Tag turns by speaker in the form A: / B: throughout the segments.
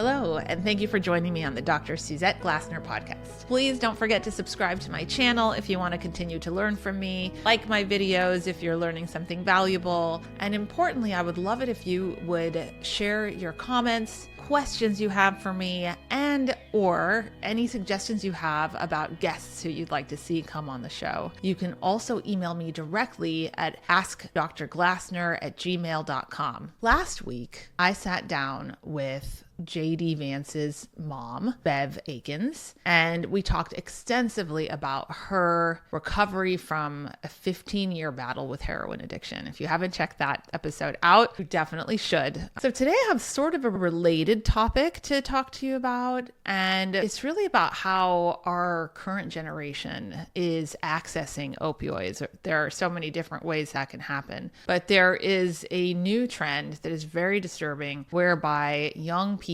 A: Hello, and thank you for joining me on the Dr. Suzette Glasner podcast. Please don't forget to subscribe to my channel if you want to continue to learn from me. Like my videos if you're learning something valuable. And importantly, I would love it if you would share your comments, questions you have for me, and or any suggestions you have about guests who you'd like to see come on the show. You can also email me directly at askdrglassner@gmail.com. Last week, I sat down with J.D. Vance's mom, Bev Akins, and we talked extensively about her recovery from a 15-year battle with heroin addiction. If you haven't checked that episode out, you definitely should. So today I have sort of a related topic to talk to you about, and it's really about how our current generation is accessing opioids. There are so many different ways that can happen, but there is a new trend that is very disturbing whereby young people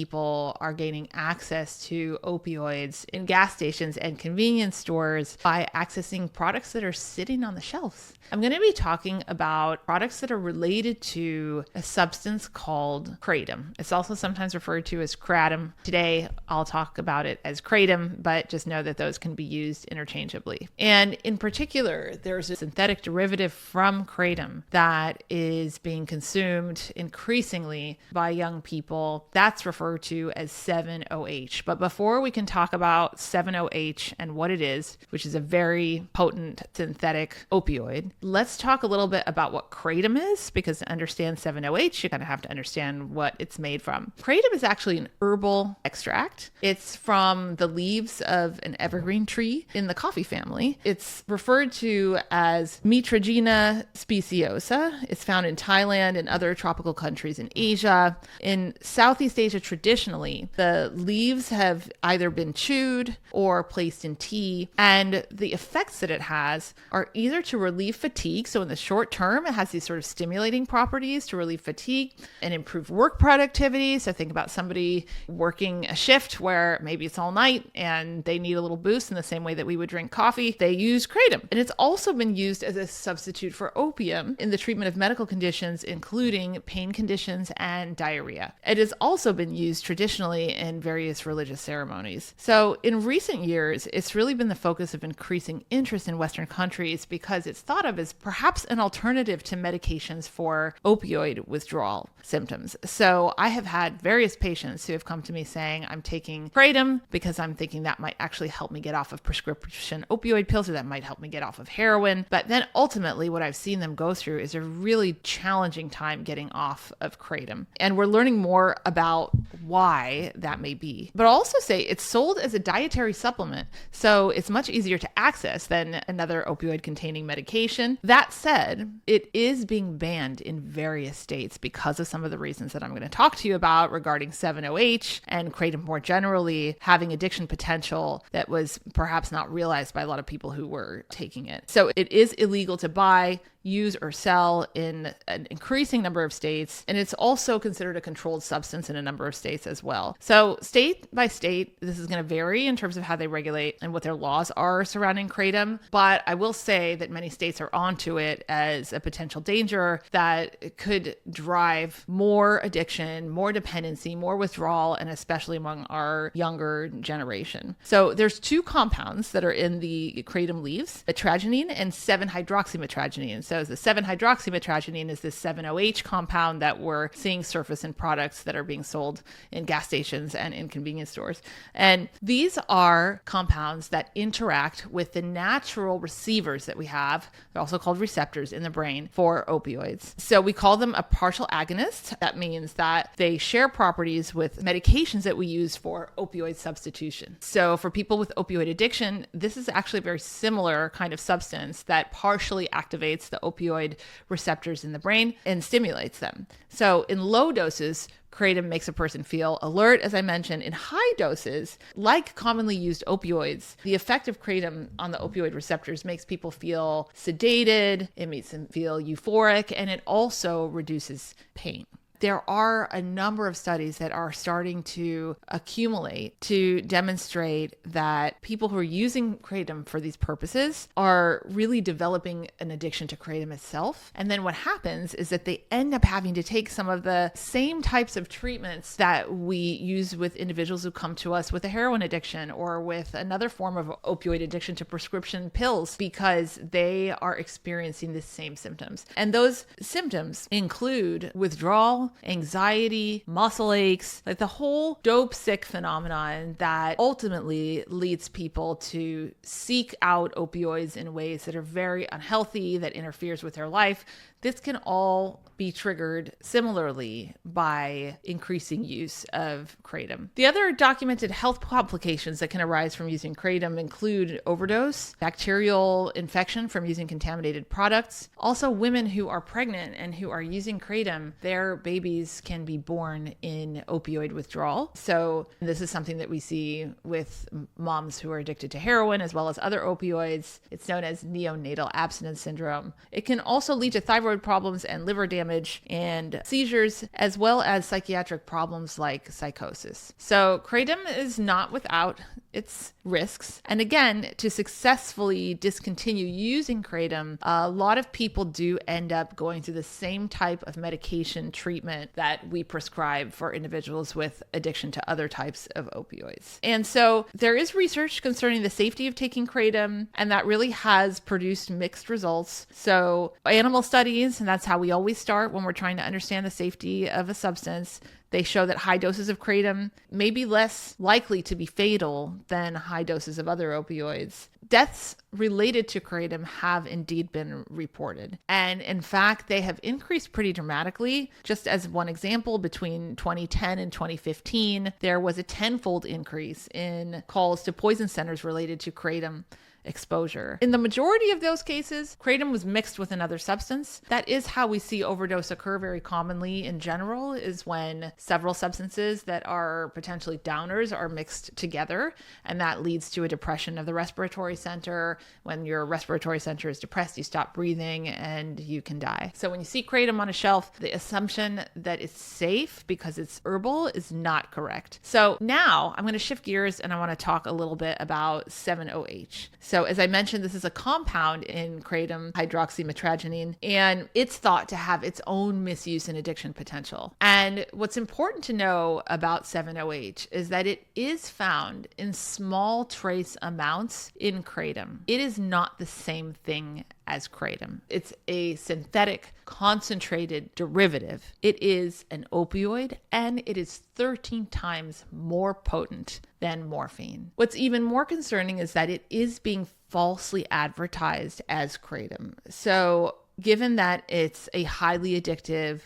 A: are gaining access to opioids in gas stations and convenience stores by accessing products that are sitting on the shelves. I'm going to be talking about products that are related to a substance called kratom. It's also sometimes referred to as kratom. Today, I'll talk about it as kratom, but just know that those can be used interchangeably. And in particular, there's a synthetic derivative from kratom that is being consumed increasingly by young people. That's referred to as 7-OH. But before we can talk about 7-OH and what it is, which is a very potent synthetic opioid, let's talk a little bit about what kratom is, because to understand 7-OH, you kind of have to understand what it's made from. Kratom is actually an herbal extract. It's from the leaves of an evergreen tree in the coffee family. It's referred to as Mitragina speciosa. It's found in Thailand and other tropical countries in Asia. In Southeast Asia, traditionally, the leaves have either been chewed or placed in tea, and the effects that it has are either to relieve fatigue. So in the short term, it has these sort of stimulating properties to relieve fatigue and improve work productivity. So think about somebody working a shift where maybe it's all night and they need a little boost in the same way that we would drink coffee. They use kratom. And it's also been used as a substitute for opium in the treatment of medical conditions, including pain conditions and diarrhea. It has also been used traditionally in various religious ceremonies. So in recent years, it's really been the focus of increasing interest in Western countries because it's thought of as perhaps an alternative to medications for opioid withdrawal symptoms. So I have had various patients who have come to me saying, I'm taking kratom because I'm thinking that might actually help me get off of prescription opioid pills, or that might help me get off of heroin. But then ultimately what I've seen them go through is a really challenging time getting off of kratom. And we're learning more about why that may be. But I'll also say it's sold as a dietary supplement, so it's much easier to access than another opioid containing medication. That said, it is being banned in various states because of some of the reasons that I'm going to talk to you about regarding 7-OH and kratom more generally having addiction potential that was perhaps not realized by a lot of people who were taking it. So it is illegal to buy, use, or sell in an increasing number of states, and it's also considered a controlled substance in a number of states as well. So state by state, this is going to vary in terms of how they regulate and what their laws are surrounding kratom, but I will say that many states are onto it as a potential danger that it could drive more addiction, more dependency, more withdrawal, and especially among our younger generation. So there's two compounds that are in the kratom leaves, metragenine and 7-hydroxymetragenine. So the 7-hydroxymetragenine is this 7-OH compound that we're seeing surface in products that are being sold in gas stations and in convenience stores. And these are compounds that interact with the natural receivers that we have. They're also called receptors in the brain for opioids. So we call them a partial agonist. That means that they share properties with medications that we use for opioid substitution. So for people with opioid addiction, this is actually a very similar kind of substance that partially activates the opioid receptors in the brain and stimulates them. So in low doses, kratom makes a person feel alert, as I mentioned. In high doses, like commonly used opioids, the effect of kratom on the opioid receptors makes people feel sedated, it makes them feel euphoric, and it also reduces pain. There are a number of studies that are starting to accumulate to demonstrate that people who are using kratom for these purposes are really developing an addiction to kratom itself. And then what happens is that they end up having to take some of the same types of treatments that we use with individuals who come to us with a heroin addiction or with another form of opioid addiction to prescription pills, because they are experiencing the same symptoms. And those symptoms include withdrawal, anxiety, muscle aches, like the whole dope sick phenomenon that ultimately leads people to seek out opioids in ways that are very unhealthy, that interferes with their life. This can all be triggered similarly by increasing use of kratom. The other documented health complications that can arise from using kratom include overdose, bacterial infection from using contaminated products. Also, women who are pregnant and who are using kratom, their babies can be born in opioid withdrawal. So this is something that we see with moms who are addicted to heroin as well as other opioids. It's known as neonatal abstinence syndrome. It can also lead to thyroid problems and liver damage and seizures, as well as psychiatric problems like psychosis. So kratom is not without its risks. And again, to successfully discontinue using kratom, a lot of people do end up going through the same type of medication treatment that we prescribe for individuals with addiction to other types of opioids. And so there is research concerning the safety of taking kratom, and that really has produced mixed results. So animal studies, and that's how we always start when we're trying to understand the safety of a substance, they show that high doses of kratom may be less likely to be fatal than high doses of other opioids. Deaths related to kratom have indeed been reported. And in fact, they have increased pretty dramatically. Just as one example, between 2010 and 2015, there was a 10-fold increase in calls to poison centers related to kratom exposure. In the majority of those cases, kratom was mixed with another substance. That is how we see overdose occur very commonly in general, is when several substances that are potentially downers are mixed together, and that leads to a depression of the respiratory center. When your respiratory center is depressed, you stop breathing and you can die. So when you see kratom on a shelf, the assumption that it's safe because it's herbal is not correct. So now I'm going to shift gears and I want to talk a little bit about 7-OH. So as I mentioned, this is a compound in kratom, hydroxymetragenine, and it's thought to have its own misuse and addiction potential. And what's important to know about 7-OH is that it is found in small trace amounts in kratom. It is not the same thing as kratom. It's a synthetic concentrated derivative. It is an opioid, and it is 13 times more potent than morphine. What's even more concerning is that it is being falsely advertised as kratom. So given that it's a highly addictive,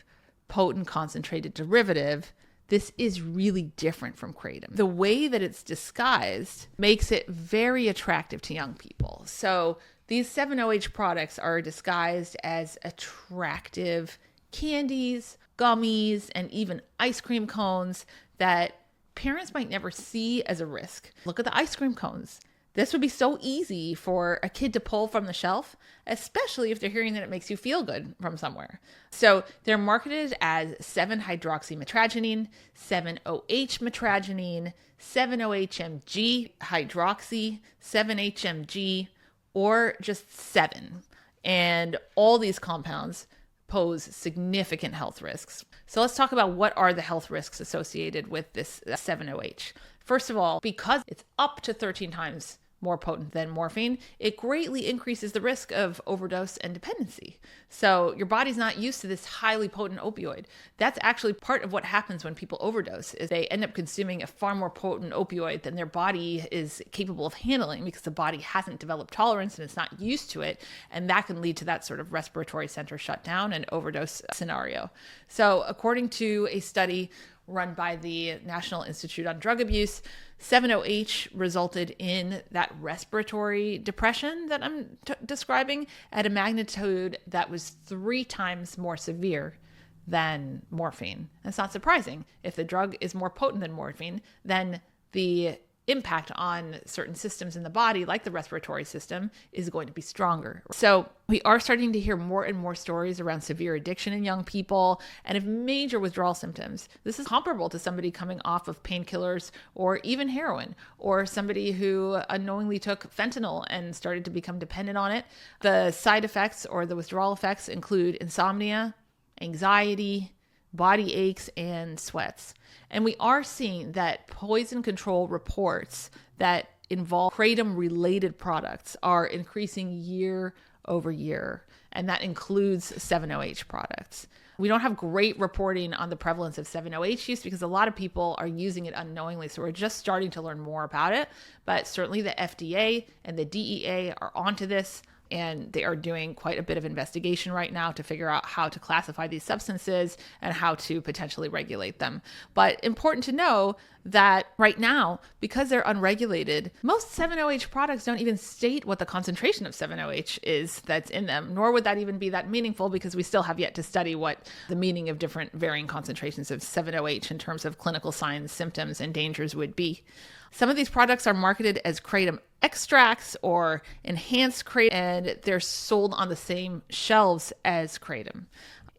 A: potent concentrated derivative, this is really different from kratom. The way that it's disguised makes it very attractive to young people. So these 7-OH products are disguised as attractive candies, gummies, and even ice cream cones that parents might never see as a risk. Look at the ice cream cones. This would be so easy for a kid to pull from the shelf, especially if they're hearing that it makes you feel good from somewhere. So they're marketed as 7-hydroxymetragenine, 7-OH-metragenine, 7-OHMG hydroxy, 7-HMG, or just 7. And all these compounds pose significant health risks. So let's talk about what are the health risks associated with this 7-OH. First of all, because it's up to 13 times more potent than morphine, it greatly increases the risk of overdose and dependency. So your body's not used to this highly potent opioid. That's actually part of what happens when people overdose, is they end up consuming a far more potent opioid than their body is capable of handling, because the body hasn't developed tolerance and it's not used to it. And that can lead to that sort of respiratory center shutdown and overdose scenario. So according to a study run by the National Institute on Drug Abuse, 7-OH resulted in that respiratory depression that I'm describing at a magnitude that was 3 times more severe than morphine. That's not surprising. If the drug is more potent than morphine, then the impact on certain systems in the body, like the respiratory system, is going to be stronger. So we are starting to hear more and more stories around severe addiction in young people and of major withdrawal symptoms. This is comparable to somebody coming off of painkillers or even heroin, or somebody who unknowingly took fentanyl and started to become dependent on it. The side effects or the withdrawal effects include insomnia, anxiety, body aches, and sweats. And we are seeing that poison control reports that involve kratom-related products are increasing year over year, and that includes 7-OH products. We don't have great reporting on the prevalence of 7-OH use because a lot of people are using it unknowingly, so we're just starting to learn more about it. But certainly the FDA and the DEA are onto this, and they are doing quite a bit of investigation right now to figure out how to classify these substances and how to potentially regulate them. But important to know that right now, because they're unregulated, most 7-OH products don't even state what the concentration of 7-OH is that's in them, nor would that even be that meaningful because we still have yet to study what the meaning of different varying concentrations of 7-OH in terms of clinical signs, symptoms, and dangers would be. Some of these products are marketed as kratom extracts or enhanced kratom, and they're sold on the same shelves as kratom.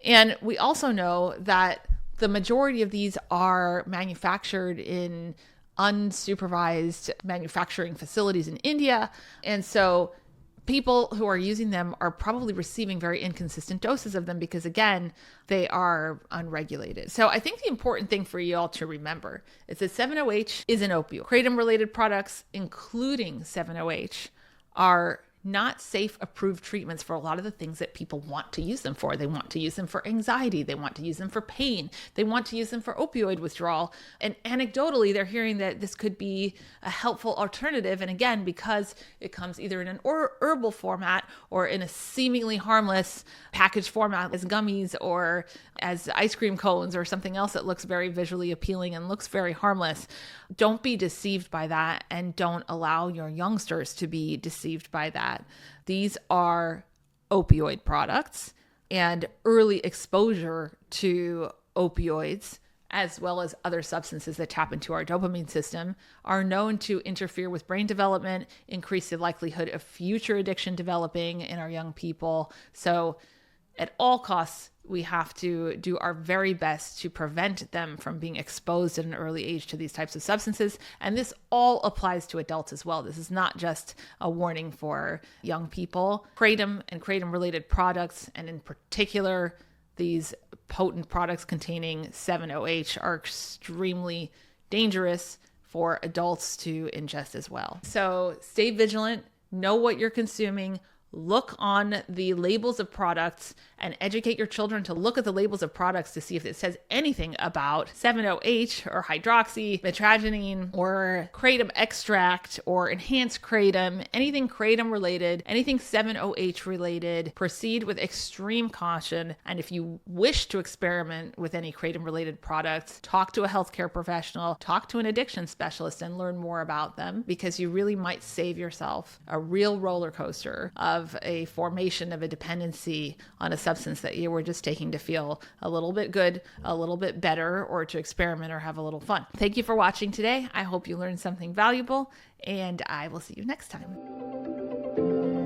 A: And we also know that the majority of these are manufactured in unsupervised manufacturing facilities in India. And so people who are using them are probably receiving very inconsistent doses of them because, again, they are unregulated. So I think the important thing for you all to remember is that 7-OH is an opioid. Kratom-related products, including 7-OH, are not safe approved treatments for a lot of the things that people want to use them for. They want to use them for anxiety. They want to use them for pain. They want to use them for opioid withdrawal. And anecdotally, they're hearing that this could be a helpful alternative. And again, because it comes either in an herbal format or in a seemingly harmless packaged format as gummies or as ice cream cones or something else that looks very visually appealing and looks very harmless. Don't be deceived by that, and don't allow your youngsters to be deceived by that. These are opioid products, and early exposure to opioids, as well as other substances that tap into our dopamine system, are known to interfere with brain development, increase the likelihood of future addiction developing in our young people. So at all costs, we have to do our very best to prevent them from being exposed at an early age to these types of substances. And this all applies to adults as well. This is not just a warning for young people. Kratom and kratom-related products, and in particular, these potent products containing 7-OH, are extremely dangerous for adults to ingest as well. So stay vigilant, know what you're consuming, look on the labels of products, and educate your children to look at the labels of products to see if it says anything about 7-OH or hydroxy, mitragynine, or kratom extract, or enhanced kratom, anything kratom related, anything 7-OH related. Proceed with extreme caution. And if you wish to experiment with any kratom related products, talk to a healthcare professional, talk to an addiction specialist, and learn more about them, because you really might save yourself a real roller coaster of a formation of a dependency on a substance that you were just taking to feel a little bit good, a little bit better, or to experiment or have a little fun. Thank you for watching today. I hope you learned something valuable, and I will see you next time.